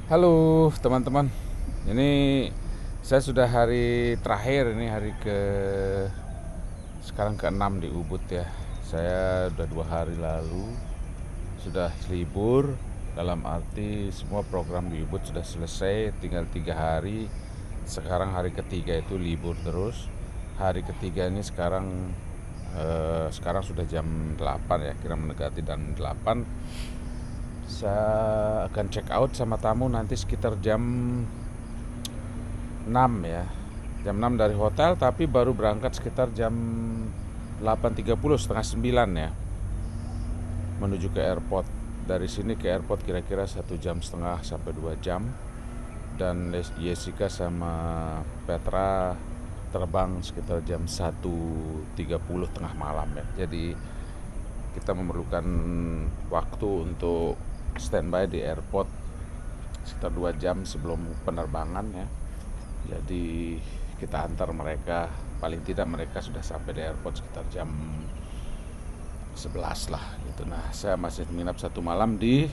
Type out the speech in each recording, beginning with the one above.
Halo teman-teman, ini saya sudah hari terakhir, ini hari sekarang ke-6 di Ubud ya. Saya udah 2 hari lalu sudah libur, dalam arti semua program di Ubud sudah selesai, tinggal 3 hari. Sekarang hari ketiga itu libur terus. Hari ketiga ini sekarang sudah jam 8 ya, kira mendekati jam 8. Saya akan check out sama tamu nanti sekitar jam 6 ya. Jam 6 dari hotel, tapi baru berangkat sekitar jam 8.30, setengah 9 ya, menuju ke airport. Dari sini ke airport kira-kira 1,5 jam sampai 2 jam. Dan Jessica sama Petra terbang sekitar jam 1.30 tengah malam ya. Jadi kita memerlukan waktu untuk standby di airport sekitar 2 jam sebelum penerbangan ya. Jadi kita antar mereka, paling tidak mereka sudah sampai di airport sekitar jam 11 lah gitu. Nah, saya masih menginap 1 malam di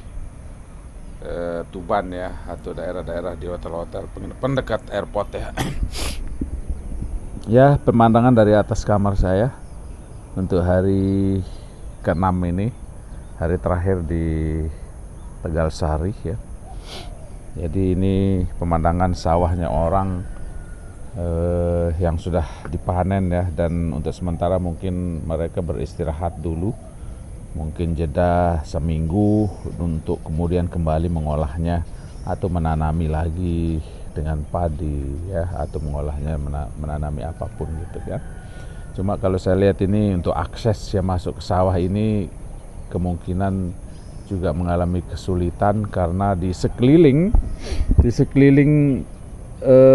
Tuban ya, atau daerah-daerah di hotel-hotel penginapan dekat airport ya. Ya, pemandangan dari atas kamar saya untuk hari ke-6 ini, hari terakhir di Tegal Sari ya. Jadi ini pemandangan sawahnya orang yang sudah dipanen ya, dan untuk sementara mungkin mereka beristirahat dulu, mungkin jeda seminggu untuk kemudian kembali mengolahnya atau menanami lagi dengan padi ya, atau mengolahnya menanami apapun gitu ya. Cuma kalau saya lihat ini untuk akses yang masuk ke sawah ini kemungkinan juga mengalami kesulitan karena di sekeliling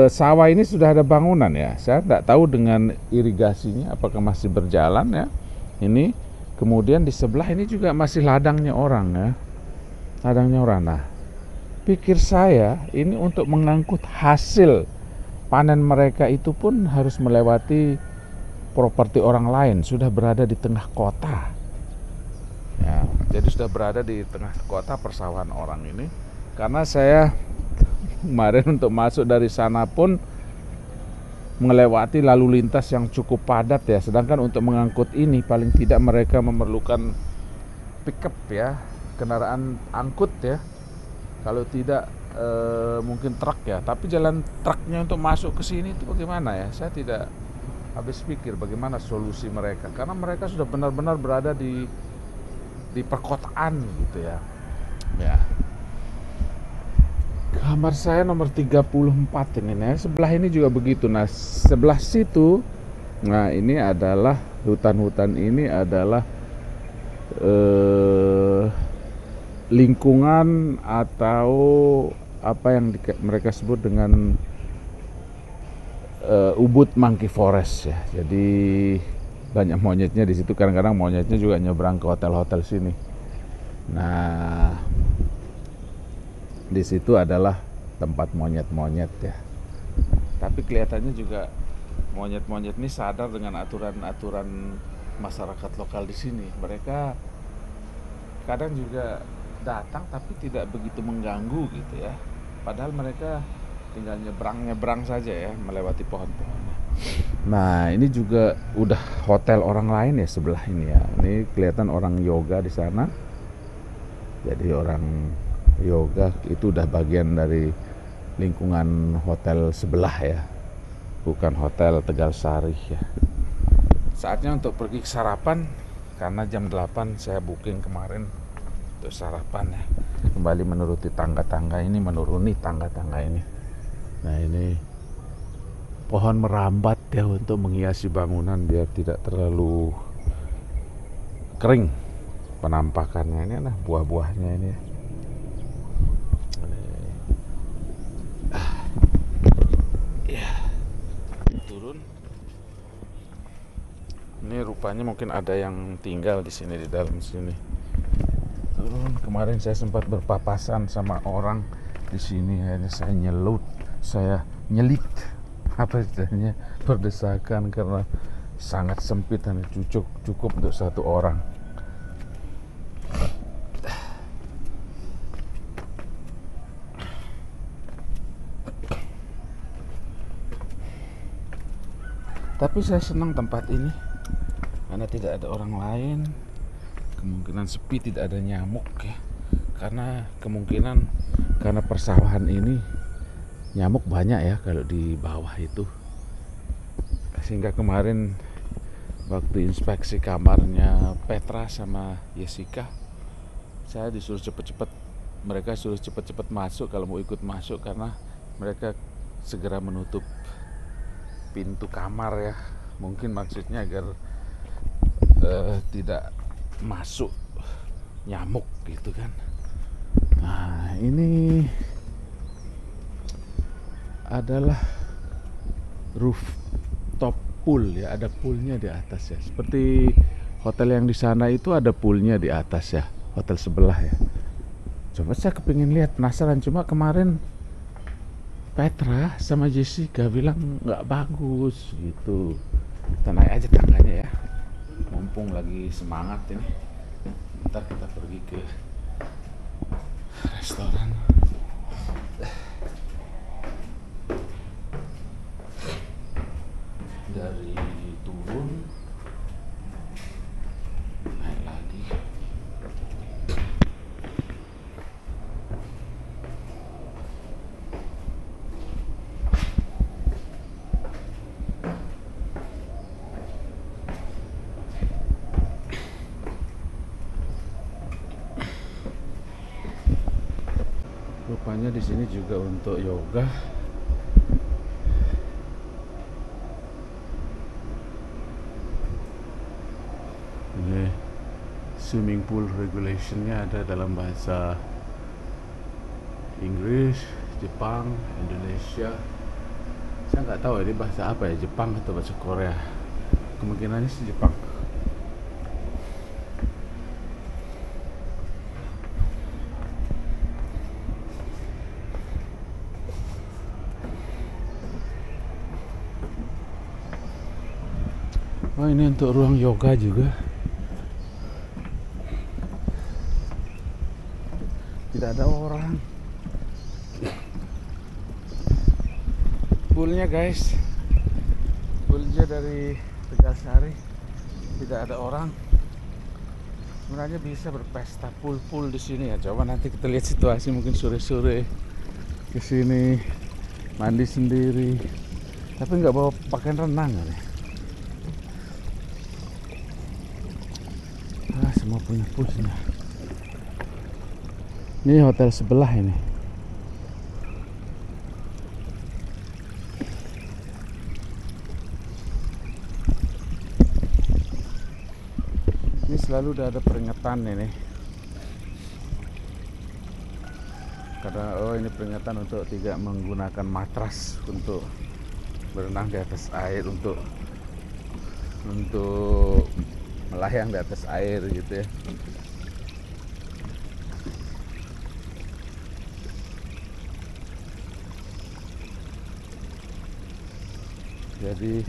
sawah ini sudah ada bangunan ya. Saya tidak tahu dengan irigasinya apakah masih berjalan ya. Ini kemudian di sebelah ini juga masih ladangnya orang ya. Ladangnya orang. Nah, pikir saya ini untuk mengangkut hasil panen mereka itu pun harus melewati properti orang lain, sudah berada di tengah kota. Ya, jadi sudah berada di tengah kota persawahan orang ini. Karena saya kemarin untuk masuk dari sana pun melewati lalu lintas yang cukup padat ya. Sedangkan untuk mengangkut ini paling tidak mereka memerlukan pickup ya, kendaraan angkut ya. Kalau tidak mungkin truk ya. Tapi jalan truknya untuk masuk ke sini itu bagaimana ya? Saya tidak habis pikir bagaimana solusi mereka. Karena mereka sudah benar-benar berada di perkotaan gitu ya. Ya. Kamar saya nomor 34 ini ya. Sebelah ini juga begitu. Nah, sebelah situ, nah ini adalah hutan-hutan ini adalah lingkungan atau apa yang mereka sebut dengan Ubud Monkey Forest ya. Jadi banyak monyetnya di situ, kadang-kadang monyetnya juga nyebrang ke hotel-hotel sini. Nah, di situ adalah tempat monyet-monyet ya. Tapi kelihatannya juga monyet-monyet ini sadar dengan aturan-aturan masyarakat lokal di sini. Mereka kadang juga datang tapi tidak begitu mengganggu gitu ya. Padahal mereka tinggal nyebrang saja ya, melewati pohon-pohonnya. Nah, ini juga udah hotel orang lain ya sebelah ini ya. Ini kelihatan orang yoga di sana. Jadi orang yoga itu udah bagian dari lingkungan hotel sebelah ya. Bukan hotel Tegal Sari ya. Saatnya untuk pergi ke sarapan karena jam 8 saya booking kemarin untuk sarapan ya. Kembali menuruni tangga-tangga ini. Nah, ini pohon merambat ya untuk menghiasi bangunan biar tidak terlalu kering penampakannya. Ini nah buah-buahnya ini. Ya, turun. Ini rupanya mungkin ada yang tinggal di sini, di dalam sini. Turun. Kemarin saya sempat berpapasan sama orang di sini, akhirnya saya nyelit apa istilahnya, berdesakan karena sangat sempit dan cukup untuk satu orang. Tapi saya senang tempat ini karena tidak ada orang lain, kemungkinan sepi, tidak ada nyamuk ya. Karena kemungkinan karena persawahan ini nyamuk banyak ya kalau di bawah itu. Sehingga kemarin waktu inspeksi kamarnya Petra sama Jessica, saya disuruh cepet-cepet, mereka suruh cepet-cepet masuk kalau mau ikut masuk, karena mereka segera menutup pintu kamar ya. Mungkin maksudnya agar tidak masuk nyamuk gitu kan. Nah, ini adalah rooftop pool ya, ada poolnya di atas ya. Seperti hotel yang di sana itu ada poolnya di atas ya, hotel sebelah ya. Coba saya kepingin lihat, penasaran, cuma kemarin Petra sama Jessica bilang nggak bagus gitu. Kita naik aja tangganya ya, mumpung lagi semangat ini. Ntar kita pergi ke restoran. Dari turun naik lagi. Rupanya di sini juga untuk yoga. Ini swimming pool regulationnya ada dalam bahasa Inggris, Jepang, Indonesia. Saya nggak tahu ini bahasa apa ya, Jepang atau bahasa Korea. Kemungkinannya sih Jepang. Oh, ini untuk ruang yoga juga. Tidak ada orang. Poolnya guys, poolnya dari Tegasari, tidak ada orang. Sebenarnya bisa berpesta pool di sini ya. Coba nanti kita lihat situasi, mungkin sore-sore ke sini mandi sendiri. Tapi nggak bawa pakaian renang ya. Semua punya poolnya. Ini hotel sebelah ini. Ini selalu udah ada peringatan ini. Karena ini peringatan untuk tidak menggunakan matras untuk berenang di atas air, untuk melayang di atas air gitu ya. Jadi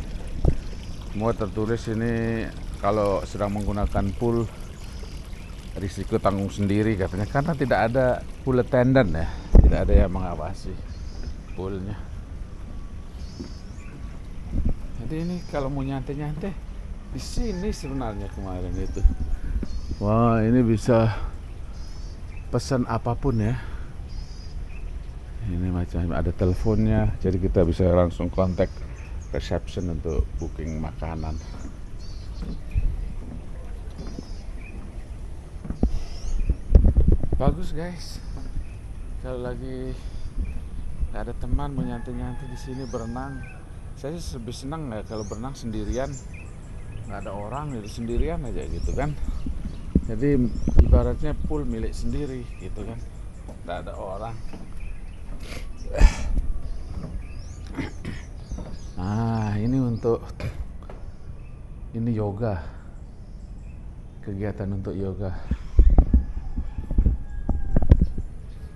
semua tertulis ini, kalau sedang menggunakan pool risiko tanggung sendiri katanya, karena tidak ada pool attendant ya, tidak ada yang mengawasi poolnya. Jadi ini kalau mau nyantai-nyantai di sini sebenarnya kemarin itu. Wah, ini bisa pesan apapun ya. Ini macam ada teleponnya, jadi kita bisa langsung kontak reception untuk booking makanan. Bagus guys. Kalau lagi nggak ada teman mau nyantai-nyantai di sini berenang, saya lebih senang ya kalau berenang sendirian. Nggak ada orang, jadi sendirian aja gitu kan. Jadi ibaratnya pool milik sendiri gitu kan, nggak ada orang. Nah, ini untuk ini yoga, kegiatan untuk yoga,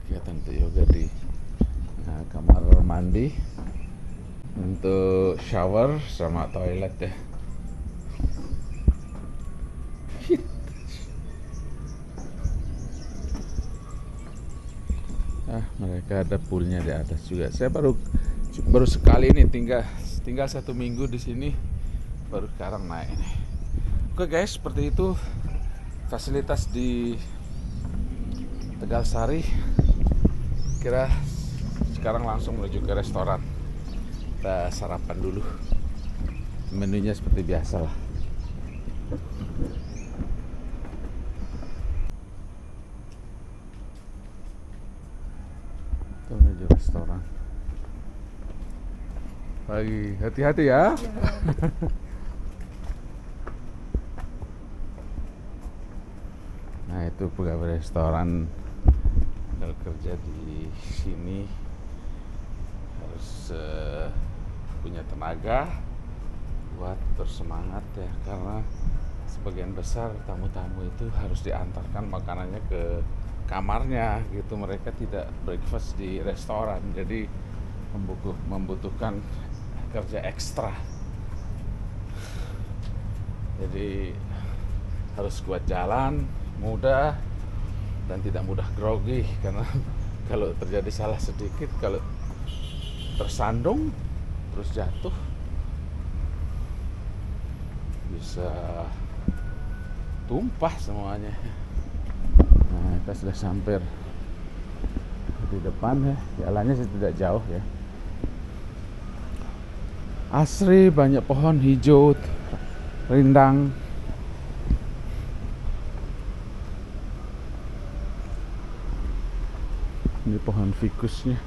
kegiatan untuk yoga di kamar mandi untuk shower sama toilet ya. Mereka ada poolnya di atas juga. Saya baru sekali ini tinggal 1 minggu di sini. baru sekarang naik ini. Oke guys, seperti itu fasilitas di Tegal Sari. Kira sekarang langsung menuju ke restoran. Kita sarapan dulu. Menunya seperti biasa lah. Kita menuju restoran. Pagi, hati-hati ya. Nah, itu pegawai restoran kalau kerja di sini harus punya tenaga buat bersemangat ya, karena sebagian besar tamu-tamu itu harus diantarkan makanannya ke kamarnya gitu. Mereka tidak breakfast di restoran, jadi membutuhkan kerja ekstra. Jadi harus kuat jalan, mudah, dan tidak mudah grogi, karena kalau terjadi salah sedikit, kalau tersandung terus jatuh, bisa tumpah semuanya. Nah, kita sudah sampai di depan ya, jalannya sih tidak jauh ya. Asri, banyak pohon hijau, rindang. Ini pohon fikusnya.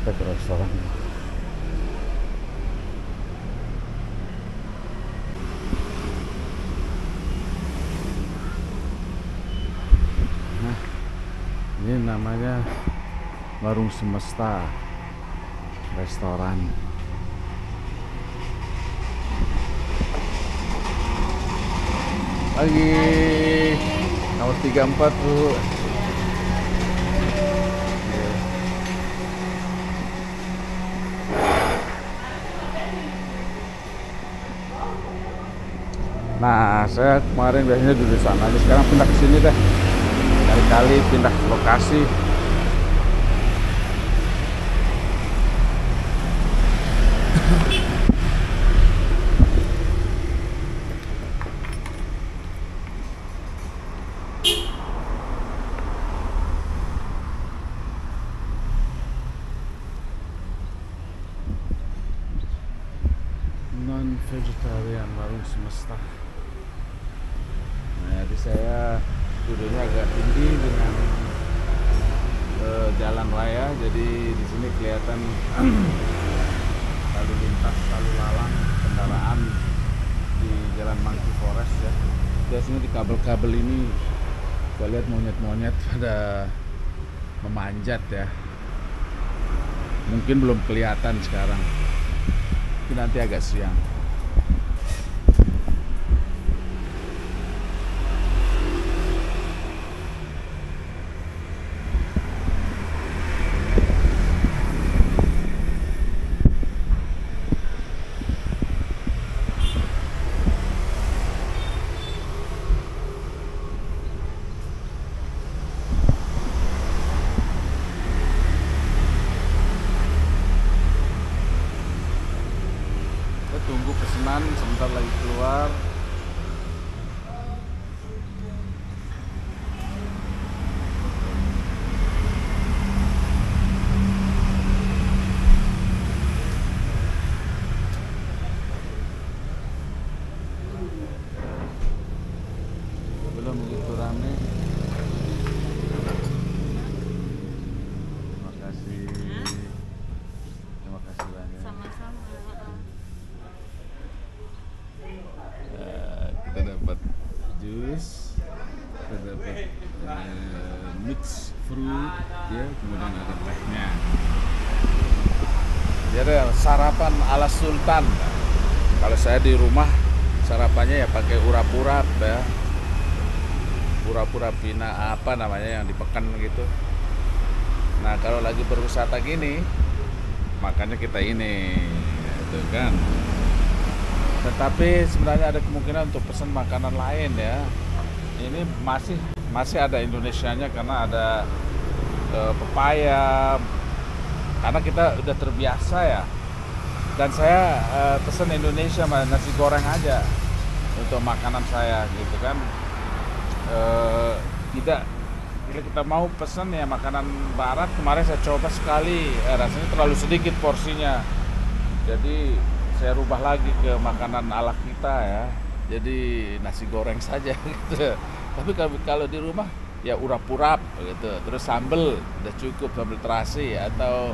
Kita ke restoran. Nah, ini namanya Warung Semesta Restoran. Pagi, nomor 34 Bu. Nah, saya kemarin biasanya duduk di sana, sekarang pindah ke sini deh. Kali-kali pindah lokasi. Non-vegetarian Warung Semesta. Nah, jadi saya duduknya agak tinggi dengan jalan raya, jadi di sini kelihatan lalu lintas, lalu lalang kendaraan di Jalan Monkey Forest ya. Biasanya di kabel-kabel ini saya lihat monyet-monyet pada memanjat ya. Mungkin belum kelihatan sekarang, mungkin nanti agak siang. Tunggu pesanan sebentar lagi keluar. Belum begitu rame. Terima kasih. Terima kasih banyak. Sama-sama. Kita dapat jus, kita dapat mix fruit ya, kemudian ada tehnya. Jadi sarapan ala sultan. Kalau saya di rumah sarapannya ya pakai urap-urap ya, urap-urap pina apa namanya yang dipekan gitu. Nah, kalau lagi berwisata gini makanya kita ini gitu kan. Tetapi sebenarnya ada kemungkinan untuk pesan makanan lain ya. Ini masih ada Indonesianya, karena ada pepaya, karena kita udah terbiasa ya. Dan saya pesen Indonesia nasi goreng aja untuk makanan saya gitu kan. Tidak, bila kita mau pesen ya makanan barat, kemarin saya coba sekali, rasanya terlalu sedikit porsinya. Jadi saya rubah lagi ke makanan ala kita ya. Jadi nasi goreng saja gitu. Tapi kalau di rumah ya urap-urap gitu. Terus sambel udah cukup, sambel terasi atau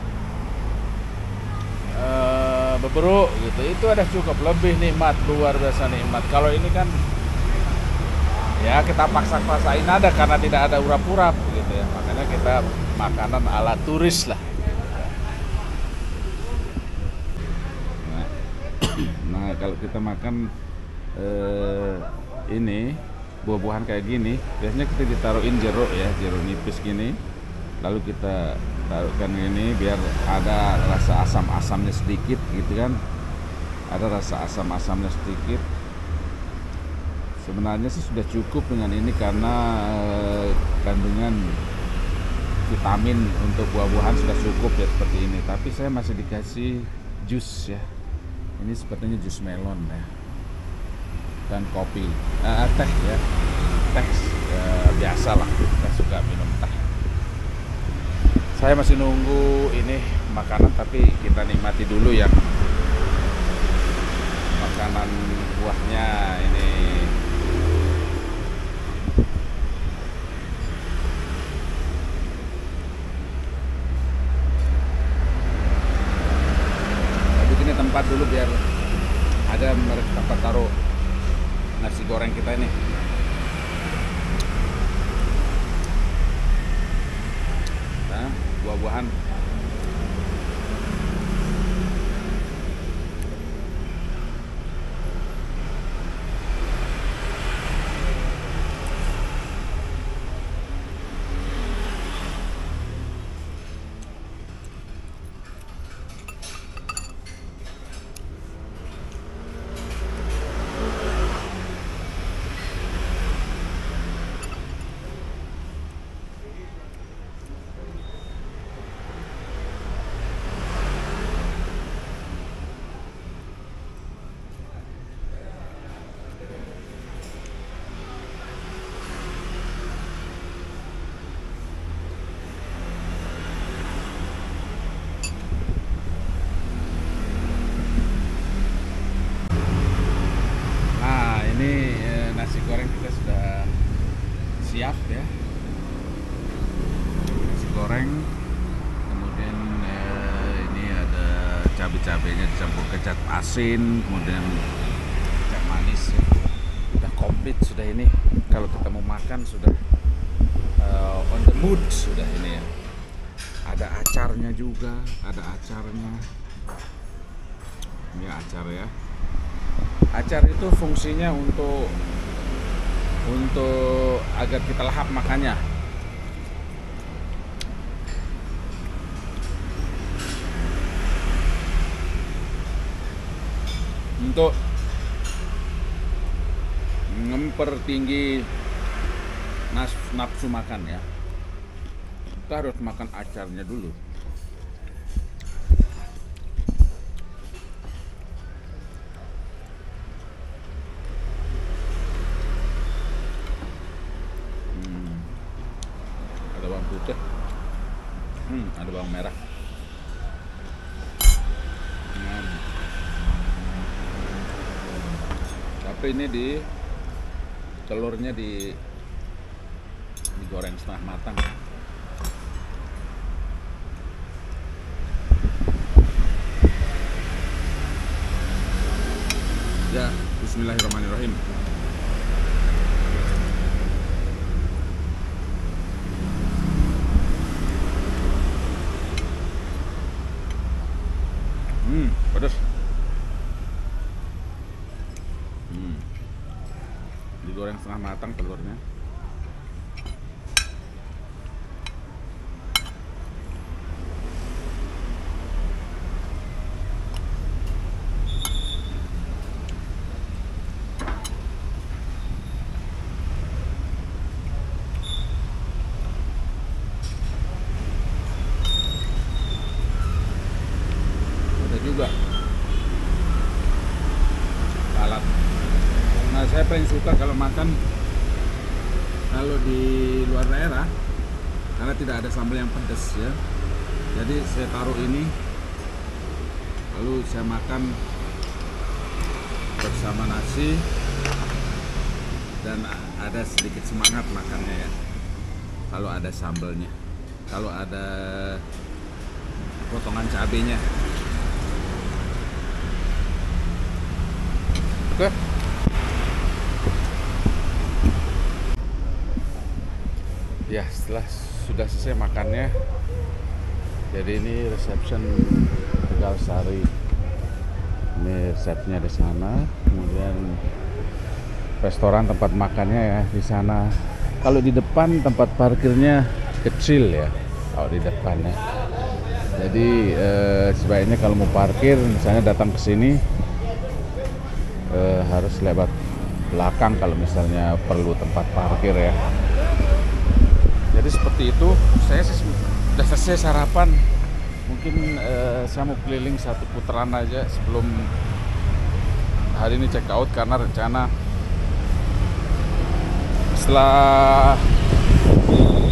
beberuk gitu. Itu ada cukup, lebih nikmat, luar biasa nikmat. Kalau ini kan ya kita paksa-paksain ada karena tidak ada urap-urap gitu ya. Makanya kita makanan ala turis lah. Nah, kalau kita makan ini buah-buahan kayak gini, biasanya kita ditaruhin jeruk ya, jeruk nipis gini. Lalu kita taruhkan ini biar ada rasa asam-asamnya sedikit gitu kan. Ada rasa asam-asamnya sedikit. Sebenarnya sih sudah cukup dengan ini karena kandungan vitamin untuk buah-buahan sudah cukup ya seperti ini. Tapi saya masih dikasih jus ya. Ini sepertinya jus melon ya. Dan kopi, teh ya. Teh biasa lah, kita suka minum teh. Saya masih nunggu ini makanan, tapi kita nikmati dulu yang makanan buahnya ini. Tempat dulu biar ada tempat taruh nasi goreng kita ini. Nah, buah-buahan. Nasi goreng kita sudah siap ya. Nasi goreng, kemudian ini ada cabai-cabainya dicampur kecap asin, kemudian kecap manis ya. Sudah komplit sudah ini. Kalau kita mau makan sudah on the mood sudah ini ya. Ada acarnya juga, ada acarnya. Ini acar ya. Acar itu fungsinya untuk agar kita lahap makannya. Untuk mempertinggi nafsu makan ya. Kita harus makan acarnya dulu. Ada bawang putih, ada bawang merah. Tapi ini telurnya digoreng setengah matang. Ya, bismillahirrahmanirrahim. Pedas. Digoreng setengah matang telurnya. suka kalau makan kalau di luar daerah karena tidak ada sambal yang pedas ya. Jadi saya taruh ini, lalu saya makan bersama nasi dan ada sedikit semangat makannya ya. Kalau ada sambalnya, kalau ada potongan cabenya. Oke. Ya, setelah sudah selesai makannya, jadi ini reception Tegalsari. Ini resepnya di sana, kemudian restoran tempat makannya ya di sana. Kalau di depan tempat parkirnya kecil ya, kalau di depannya. Jadi sebaiknya kalau mau parkir, misalnya datang ke sini harus lewat belakang kalau misalnya perlu tempat parkir ya. Jadi seperti itu. Saya sudah selesai sarapan. Mungkin saya mau keliling satu putaran aja sebelum hari ini check out, karena rencana setelah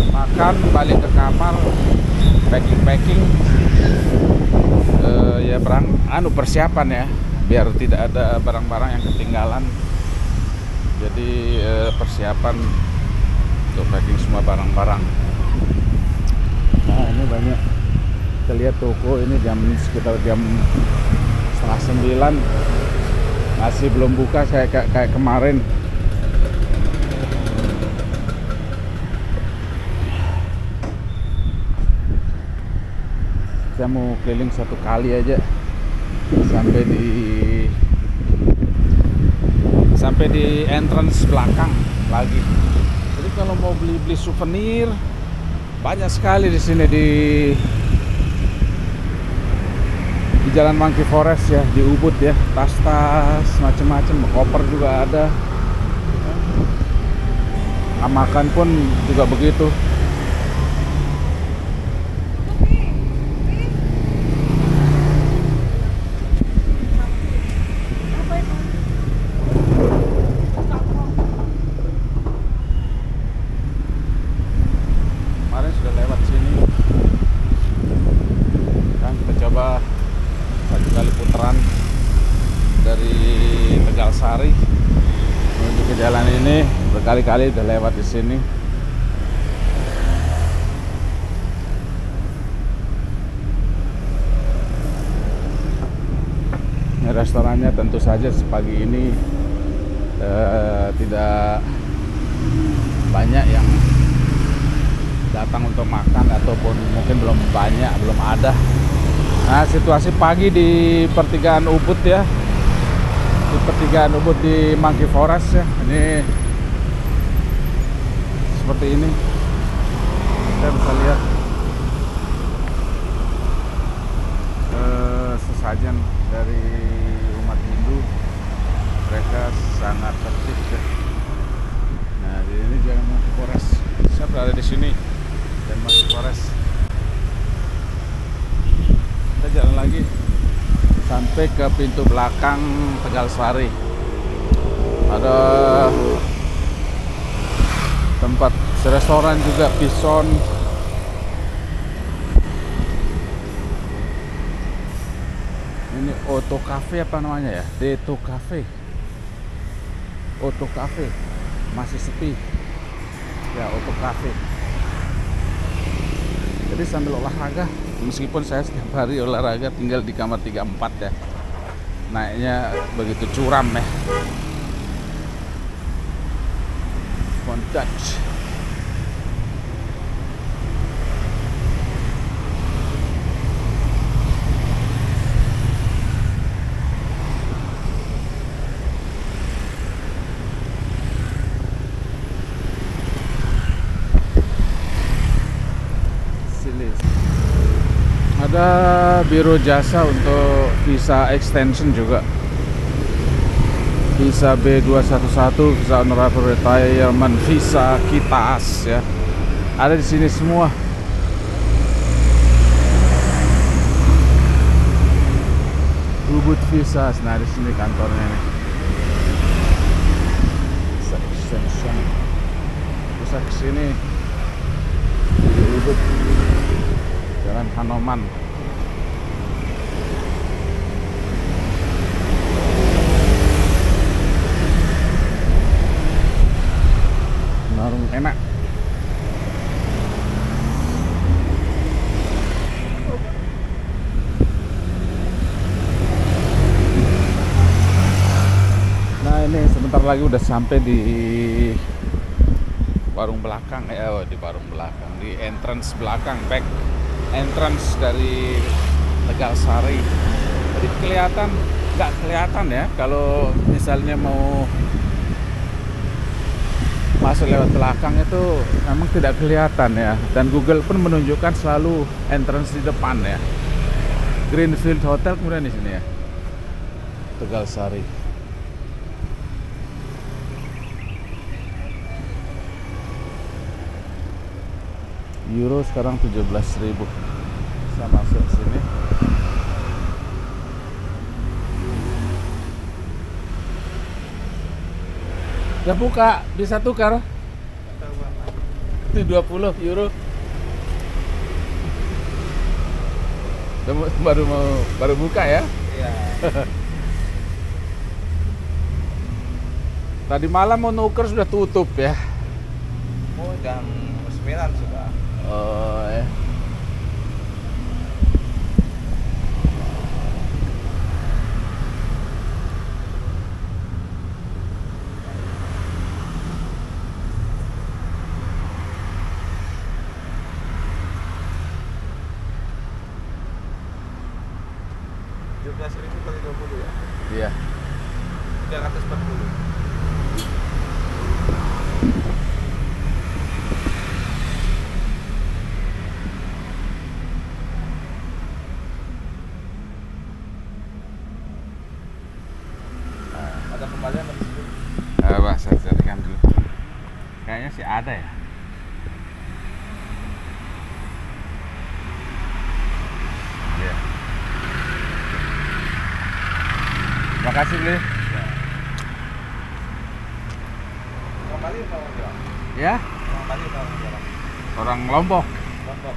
makan balik ke kamar packing ya persiapan ya, biar tidak ada barang-barang yang ketinggalan. Jadi persiapan untuk packing semua barang-barang. Nah, ini banyak kita lihat toko ini sekitar jam 8:30 masih belum buka, saya kayak kemarin. Saya mau keliling satu kali aja sampai di entrance belakang lagi. Jadi kalau mau beli souvenir banyak sekali di sini di Jalan Monkey Forest ya, di Ubud ya. Tas-tas macam-macam, koper juga ada. Makan pun juga begitu. Menuju ke jalan ini berkali-kali udah lewat di sini. Ini restorannya tentu saja sepagi ini tidak banyak yang datang untuk makan, ataupun mungkin belum ada. Nah, situasi pagi di pertigaan Ubud ya, di pertigaan Ubud di Monkey Forest ya, ini seperti ini. Kita bisa lihat sesajen dari umat Hindu, mereka sangat tertib ya. Nah, di ini Jalan Monkey Forest, saya berada di sini dan Monkey Forest. Kita jalan lagi sampai ke pintu belakang Tegalsari. Ada tempat restoran juga, Bison. Ini Auto Cafe apa namanya ya? Deto Cafe. Auto Cafe. Masih sepi. Ya, Auto Cafe. Jadi sambil olahraga, meskipun saya setiap hari olahraga, tinggal di kamar 34 ya, naiknya begitu curam ya. One touch. Ada biro jasa untuk visa extension juga, visa B211, visa honorable retirement, visa KITAS ya, ada di sini semua. Ubud Visa, nah di sini kantornya nih. Ascension. Bisa kesini di Ubud, Jalan Hanoman. Warung enak. Nah ini sebentar lagi udah sampai di warung belakang di warung belakang, di entrance belakang, back entrance dari Tegalsari. Jadi nggak kelihatan ya kalau misalnya mau masuk lewat belakang itu memang tidak kelihatan ya, dan Google pun menunjukkan selalu entrance di depan ya. Greenfield Hotel kemudian di sini ya, Tegalsari. Euro sekarang 17.000. Bisa masuk sini. Ya buka, bisa tukar. Itu 20 euro. Baru buka ya? Iya. Tadi malam mau nuker sudah tutup ya. Oh, jam 9 sudah. Oh ya. Rp17.000 kali 20 ya? Iya. 340. Ada kembalian dari situ? Bah, saya carikan dulu. Kayaknya sih ada ya. Iya. Terima kasih beli. Kembali kalau jual? Ya, Kembali kalau jual? orang Lombok. Lombok.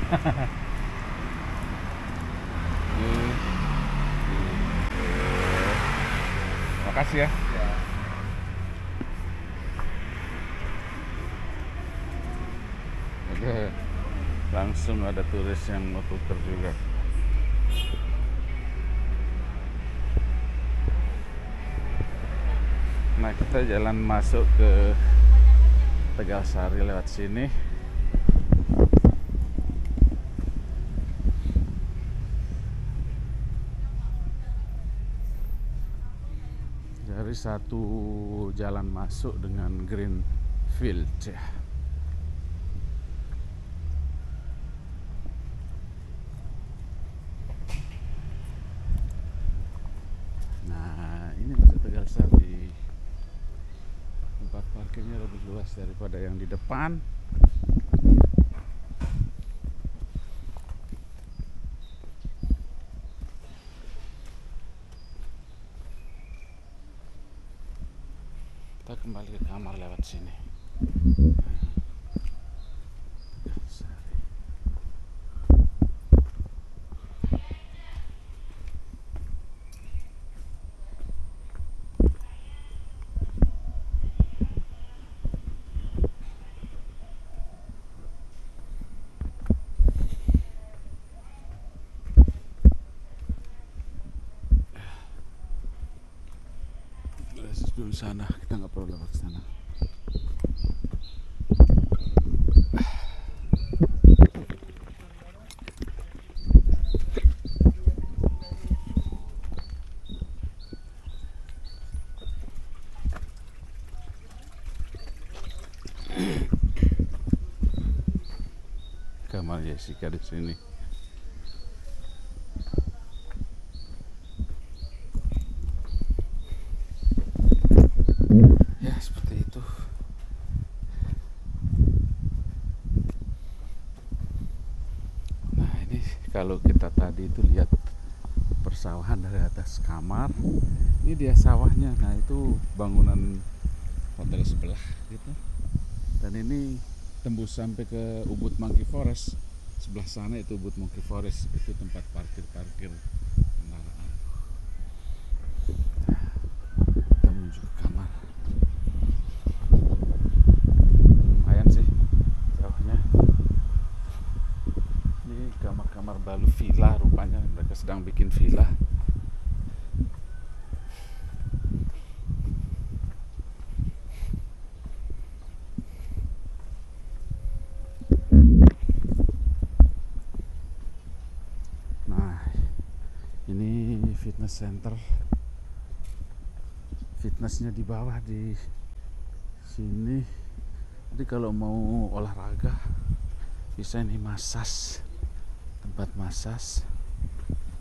Terima kasih ya. Ya. Oke. Langsung ada turis yang mau tuker juga. Nah, kita jalan masuk ke Tegalsari lewat sini. Dari satu jalan masuk dengan Greenfield ya. Nah, ini masuk Tegalsari. Tempat parkirnya lebih luas daripada yang di depan. Kita kembali ke kamar lewat sini. Tegalsari. Sebelum sana, kita nggak perlu lewat sana. Kamar Jessica di sini. Ya seperti itu. Nah ini kalau kita tadi itu lihat persawahan dari atas kamar, ini dia sawahnya. Nah itu bangunan hotel sebelah gitu. Dan ini tembus sampai ke Ubud Monkey Forest. Sebelah sana itu Ubud Monkey Forest, itu tempat parkir kendaraan. Kita menuju ke kamar. Lumayan sih jauhnya. Ini kamar-kamar baru villa, rupanya mereka sedang bikin villa. Ini fitness center, fitnessnya di bawah di sini. Jadi kalau mau olahraga bisa ini massage, tempat massage.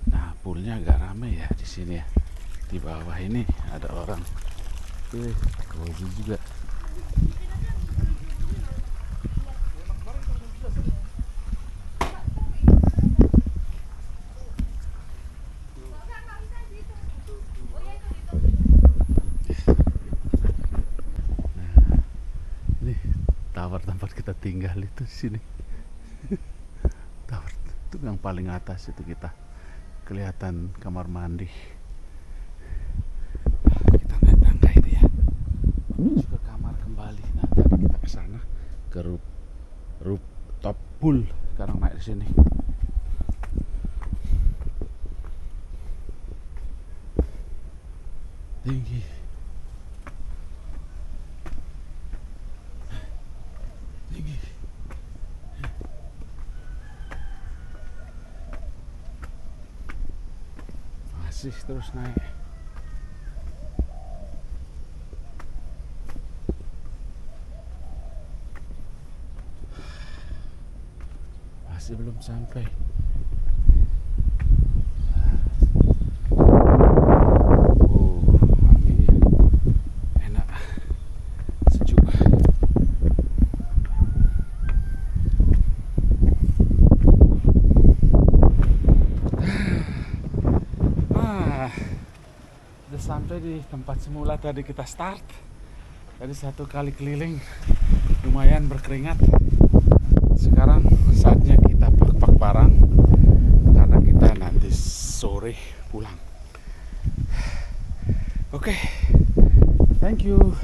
Nah, poolnya agak rame ya di sini ya. Di bawah ini ada orang. Cozy juga. Tower tempat kita tinggal itu di sini. Tower itu yang paling atas itu, kita kelihatan kamar mandi. Kita naik tangga ini ya, menuju ke kamar kembali. Nah, tadi kita ke sana ke rooftop pool, sekarang naik di sini. Tinggi. Masih terus naik. Masih belum sampai. Anginnya enak, sejuk. Udah sampai di tempat semula tadi kita start. Tadi 1 kali keliling lumayan berkeringat. Sekarang saatnya kita pak-pak barang karena kita nanti sore pulang. Oke, thank you.